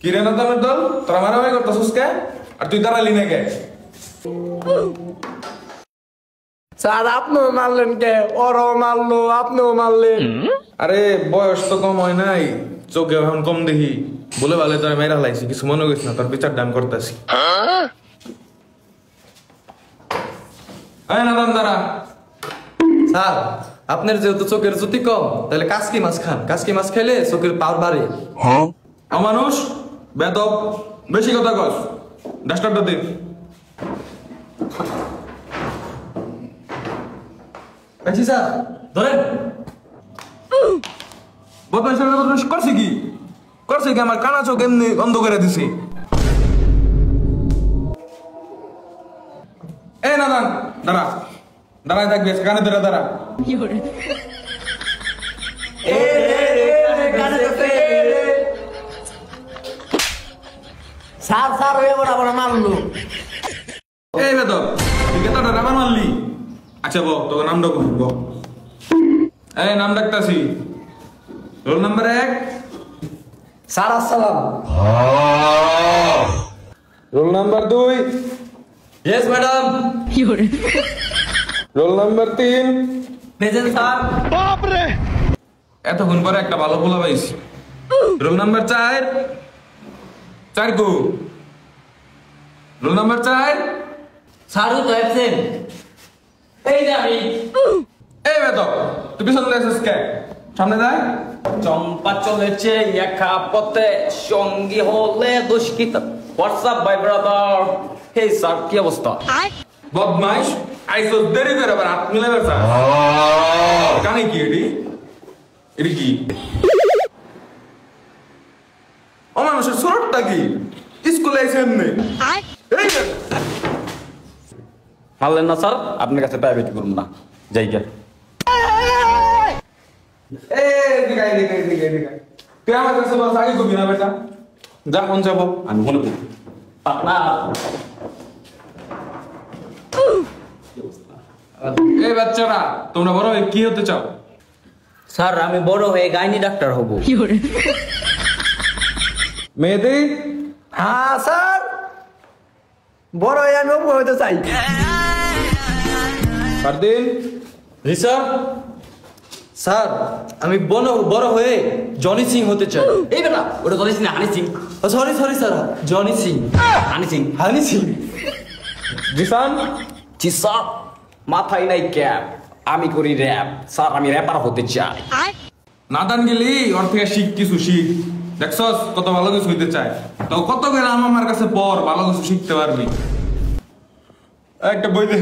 কি রে নাতামের দল তোরা মারামারি করতেছিস কে আর তুই দাঁড়ালি না কে স্যার আপনিও মারলেন কে ওরও মারলো আপনিও মারলেন আরে বয়স তো কম হয় নাই চোখে এখন কম দেখি বলে ভালে তোরা মেয়েরা লাইছি কিছু মনে করিস না তোর বিচার ডান করতেছি এই নাতাম দাঁড়া স্যার আপনার যেহেতু চোখের জ্যোতি কম তাহলে কাসকি মাছ খান কাসকি মাছ খেলে চোখের পাওয়ার বাড়ে অমানুষ বেদব বেশি কথা কস ডাস্টারটা দে পেয়েছি স্যার ধরেন বদমাইশ করছে কি আমার কানা চোখ এমনি বন্ধ করে দিছে এই নাদান দাঁড়া দাঁড়ায় থাকবি কানে ধরে দাঁড়া স্যার স্যার এবার আবার মারলো এই বেদব তুই কে তোটা আবার মারলি আচ্ছা বল তোর নামটা কোন বল এই নাম ডাকতাছি রোল নাম্বার 1 স্যার আসসালাম roll number 2 yes madam roll number 3 present sir বাপ রে এতক্ষণ পরে একটা ভালো পোলা পাইছি রোল নাম্বার 4 গো রোল নাম্বার 4 স্যারও তো অ্যাবসেন্ট এই যে আমি এই বেদব তুই পিছন দেখছিস কে সামনে যায় চম্পা চলেছে একা পথে সঙ্গী হলে দুষ্কৃত হোয়াটসঅ্যাপ ভাই ব্রাদার হে স্যার কি অবস্থা বদমাইশ আইসো দেরি করে আবার হাত মিলাবে স্যার কানে কি এটি কি ও মানুষের সুরটটা কি স্কুলে আইসে এমনি মানলেন না স্যার আপনার কাছে প্রাইভেট করুন না জায়গা তুই আমার কাছে বল আগে কবি না বেটা যা কোন যাবো আমি মনে করি আপনার এই বাচ্চারা তোমরা বড় হয়ে কি হতে চাও স্যার আমি বড় হয়ে গাইনি ডাক্তার হব মেয়েদি হ্যাঁ স্যার বড় হয়ে আমি অপু হতে চাই ফারদিন জি স্যার স্যার আমি বড় হয়ে জনি সিং হতে চাই এই বেটা ওটা Johnny Singh Honey Singh sorry sir Johnny Singh Honey Singh Honey Singh Zeeshan ji sir মাথায় নাই ক্যাপ আমি করি র্যাপ স্যার আমি র্যাপার হতে চাই নাদান গেলি ওর থেকে শিখ কিছু শিখ দেখছস কত ভালো কিছু হইতে চায় তো কত করে আমার কাছে পড় ভালো কিছু শিখতে পারবি একটা বই দে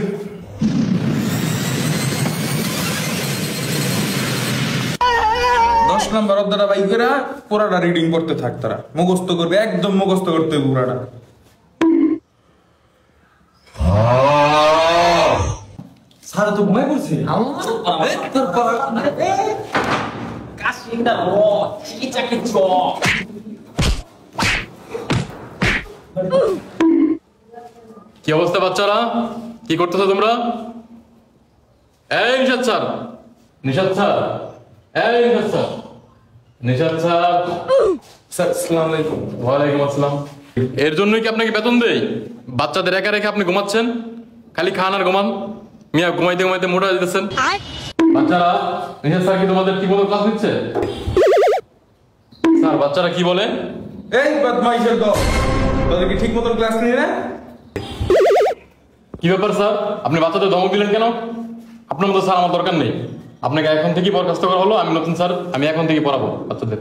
10 নম্বর অধ্যায়টা বাই করে পুরাটা রিডিং করতে থাক তারা মুখস্থ করবে একদম মুখস্থ করতে হবে পুরাটা স্যার তো ঘুমাই পড়ছে কাশিন্দা র চিকিচাকি চ কি অবস্থা বাচ্চারা কি করতেছো তোমরা এই নিশাদ স্যার নিশাদ স্যার এই Nishad sir Nishad sir sir আসসালামু আলাইকুম ওয়ালাইকুম আসসালাম এর জন্যই কি আপনাকে বেতন দেই বাচ্চাদের একা রেখে আপনি ঘুমাচ্ছেন খালি খান আর ঘুমান মিয়া ঘুমাইতে ঘুমাইতে মোটা দিতেছেন বাচ্চারা নিশাদ স্যার কি তোমাদের ঠিক মতো ক্লাস নিচ্ছে স্যার বাচ্চারা কি বলে এই বদমাইশের দল তোদের কি ঠিক মতন ক্লাস নিয়ে না কি ব্যাপার স্যার আপনি বাচ্চাদের ধমক দিলেন কেন আপনার মতো স্যার আমার দরকার নেই আপনাকে এখন থেকেই বরখাস্ত করা হলো আমি নতুন স্যার আমি এখন থেকে পড়াবো বাচ্চাদের